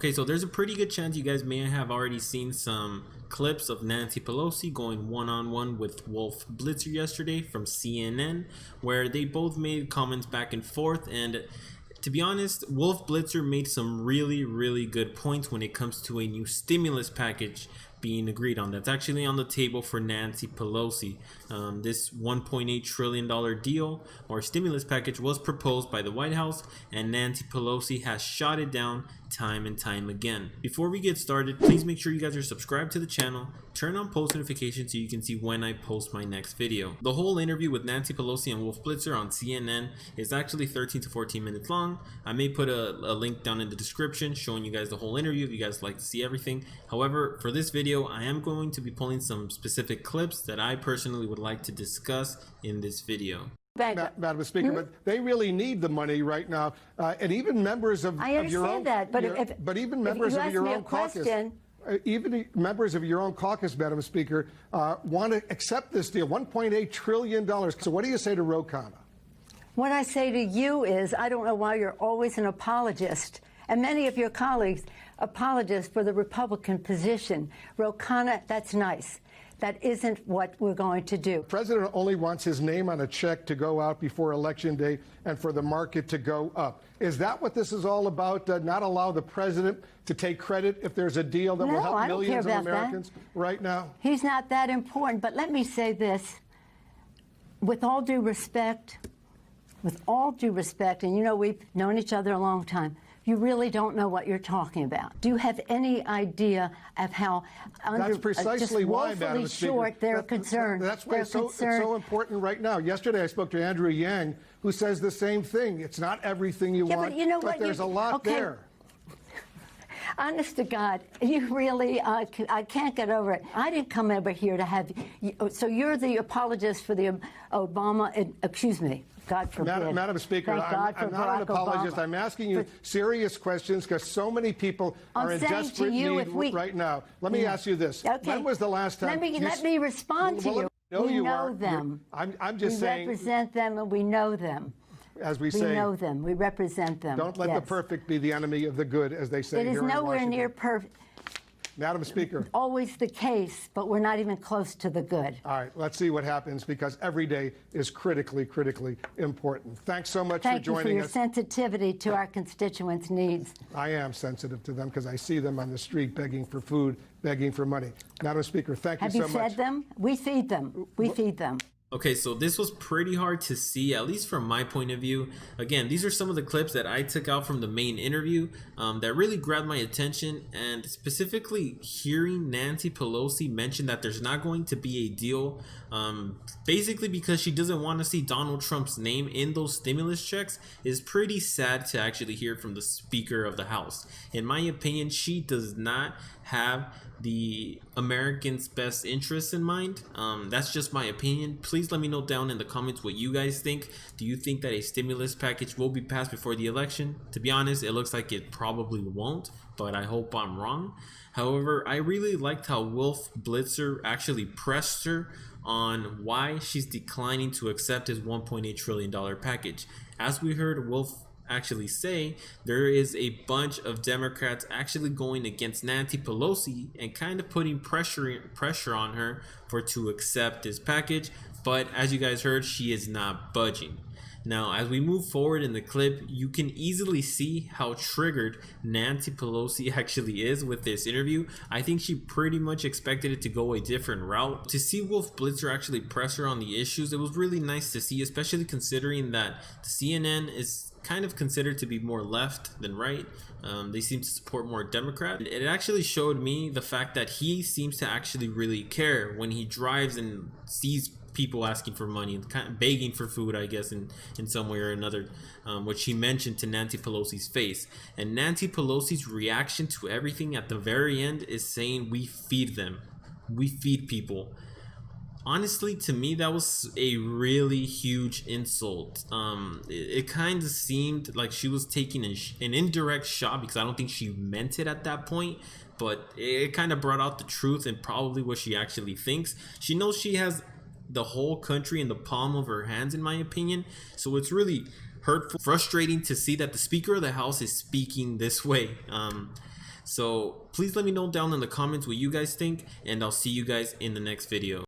Okay, so there's a pretty good chance you guys may have already seen some clips of Nancy Pelosi going one-on-one with Wolf Blitzer yesterday from CNN, where they both made comments back and forth. And to be honest, Wolf Blitzer made some really good points when it comes to a new stimulus package being agreed on. That's actually on the table for Nancy Pelosi. This $1.8 trillion deal or stimulus package was proposed by the White House, and Nancy Pelosi has shot it down time and time again. Before we get started, please make sure you guys are subscribed to the channel, turn on post notifications so you can see when I post my next video. The whole interview with Nancy Pelosi and Wolf Blitzer on CNN is actually 13 to 14 minutes long. I may put a link down in the description showing you guys the whole interview if you guys like to see everything. However, for this video, I am going to be pulling some specific clips that I personally would like to discuss in this video. Madam Speaker, but they really need the money right now, and even members of your own even members of your own caucus, even members of your own caucus, Madam Speaker, want to accept this deal, $1.8 trillion. So what do you say to Ro Khanna? What I say to you is, I don't know why you're always an apologist, and many of your colleagues apologists for the Republican position. Ro Khanna, that's nice. That isn't what we're going to do. The president only wants his name on a check to go out before Election Day and for the market to go up. Is that what this is all about? Not allow the president to take credit if there's a deal that will help millions of Americans right now? He's not that important. But let me say this. With all due respect, and you know we've known each other a long time, you really don't know what you're talking about. Do you have any idea of how that's precisely why, Madam short they're concerned? That's why it's so important right now. Yesterday I spoke to Andrew Yang, who says the same thing. It's not everything you want, but you know but there's a lot there. Honest to God, you really, I can't get over it. I didn't come over here to have, so you're the apologist for the Obama, excuse me. God forbid. Madam Speaker, I'm not an apologist. I'm asking you serious questions because so many people are in desperate need right now. Let me ask you this. Okay. When was the last time? Let me respond to you. We know them. I'm just saying. We represent them and we know them. As we say. We know them. We represent them. Don't let the perfect be the enemy of the good, as they say here in Washington. It is nowhere near perfect. Madam Speaker. Always the case, but we're not even close to the good. All right, let's see what happens, because every day is critically important. Thanks so much for joining us. Thank you for your sensitivity to our constituents' needs. I am sensitive to them because I see them on the street begging for food, begging for money. Madam Speaker, thank you so much. Have you fed them? We feed them. We feed them. Okay, so this was pretty hard to see, at least from my point of view. Again, these are some of the clips that I took out from the main interview that really grabbed my attention, and specifically hearing Nancy Pelosi mention that there's not going to be a deal, basically because she doesn't want to see Donald Trump's name in those stimulus checks, is pretty sad to actually hear from the Speaker of the House. In my opinion, she does not have the Americans' best interests in mind. That's just my opinion. Please let me know down in the comments what you guys think. Do you think that a stimulus package will be passed before the election? To be honest, it looks like it probably won't, but I hope I'm wrong. However, I really liked how Wolf Blitzer actually pressed her on why she's declining to accept his $1.8 trillion package. As we heard Wolf actually say, there is a bunch of Democrats actually going against Nancy Pelosi and kind of putting pressure on her to accept this package. But as you guys heard, she is not budging. Now, as we move forward in the clip, you can easily see how triggered Nancy Pelosi actually is with this interview. I think she pretty much expected it to go a different route. To see Wolf Blitzer actually press her on the issues, it was really nice to see, especially considering that CNN is kind of considered to be more left than right. They seem to support more Democrat. It actually showed me the fact that he seems to actually really care when he drives and sees people asking for money and kind of begging for food, I guess, in some way or another, which he mentioned to Nancy Pelosi's face. And Nancy Pelosi's reaction to everything at the very end is saying, we feed them, we feed people. Honestly, to me, that was a really huge insult. It kind of seemed like she was taking an indirect shot, because I don't think she meant it at that point, but it kind of brought out the truth and probably what she actually thinks. She knows she has the whole country in the palm of her hands, in my opinion, so it's really hurtful, frustrating to see that the Speaker of the House is speaking this way. So please let me know down in the comments what you guys think, and I'll see you guys in the next video.